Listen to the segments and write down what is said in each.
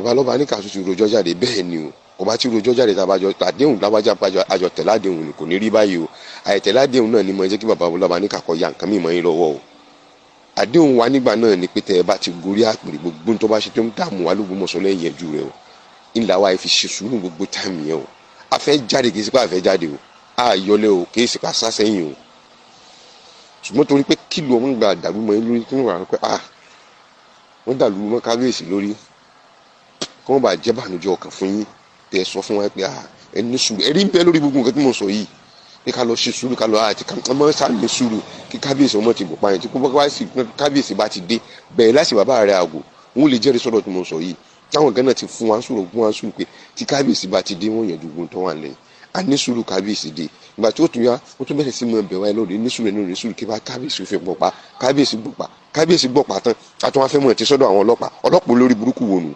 bàbá lọ́ba ní kàṣù ti rojọ́ jáde bẹ́ẹ̀ ni o kò bá ti rojọ́ jáde tàbájọ àdéhùn lábájá àjọ tẹ̀ládéhùn ni kò ní rí báyìí o àìtẹ̀ládéhùn náà ni mo jẹ́ kí bàbá lọ́ba ní kàkọ́ ya nǹkan mímọ́ yín lọ́wọ́ o àdéhùn wa nígbà náà ni pé tẹ́ ẹ bá ti gorí àpèrè gbogbo tó bá ṣe tó ń dààmú wa l'Ógbómọ̀ṣọ́ lẹ́yìn ẹ̀jú rẹ o ńlá wa fi ṣe sùúrù gbogbo táìmù yẹn o a fẹ́ jáde kì í sípà fẹ́ jáde o a yọlẹ̀ o kì í sípà sásẹ́yìn o ṣùgbọ́n torí pé kílò wọn gba dàrú mọ́ lórí tí wọ́n wà pé wọ́n dàlú mọ́ kábíyèsí lórí kí wọ́n bá jẹ́ bànújẹ́ ọkàn fún yín tẹ́ ẹ sọ fún wa pé ẹni sùúrù ẹ̀rí ń bẹ lórí gbogbo nǹkan tí mo sọ yìí pé ká lọ ṣe sùúrù ká lọ àti ọmọ sáàmì sùúrù kí kábíyèsí ọmọ ti bọ̀ pààyàn tí kábíyèsí bá ti dé bẹ̀rẹ̀ láti bàbá rẹ̀ àgò wọn ò lè jẹ́rìí sọ́dọ̀ tí mo sọ yìí táwọn gánà ti fún wa sùúrù pé tí kábíyèsí bá ti dé wọ́n yẹn dùgbò tó wà lẹ́yìn a ní sùúrù kábíyèsí dé ìgbà tí ó tún yá ó tún bẹ̀rẹ̀ sí mọ ẹbẹ̀ wáyé lóde ní sùúrù kí bá kábíyèsí fi gbọ̀pá kábíyèsí gbọ̀pá tán àti wọn fẹ́ mọ̀ ti sọ́dọ̀ àwọn ọlọ́pàá olórí burúkú wo nù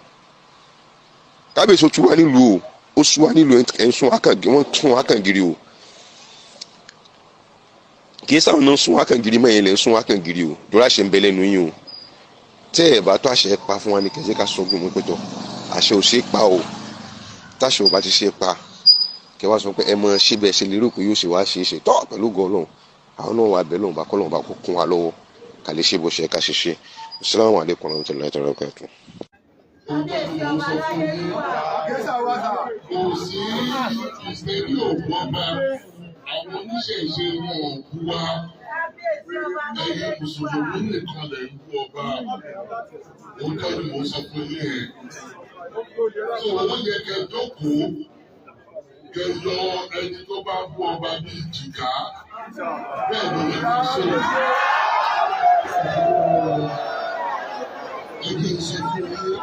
kábíyèsí ó tún wá nílùú ó sún wá nílùú ẹ̀ńsún wọ́n tún wá kàngiri o kì í sáwọn náà sún wá kàngiri mọ́ ẹ̀yìn lẹ́ sún wá kàngiri o dọ́là ṣe ń bẹ lẹ́nu yín o tẹ́ ẹ̀ bá tó àṣẹ pa fún wa ní kẹ́sẹ́ ká sọ́gun mú pẹ́tọ́ àṣẹ ò ṣe é pa o táṣẹ ò bá ti ṣe é pa kẹ́ wá sọ pé ẹ mọ ṣé bẹ́ẹ̀ ṣe lérò pé yóò ṣe wá ṣe é ṣe tọ́ pẹ̀lú gan Ọlọ́run àwọn náà wà bẹ́ẹ̀ lọ́run bá kọ́ lọ́run bá kó kún wa lọ́wọ́ ká lè ṣe bó ṣe ká ṣe ṣe Assalamu alaikum warahmatullahi wabarakatuh. Àwọn oníṣẹ̀ṣe wọn kú wá ẹ̀yin mùsùlùmí nìkan lè ń kú ọba òun kọ́ ni mo sọ fún yín ẹ̀. Tó wọ́n yẹ kẹ́ jókòó kẹ́ yọ ẹni tó bá bú ọba bí jìgá bẹ́ẹ̀ ni ẹ máa ṣe. Ẹgbẹ́ ìṣẹ́fún yín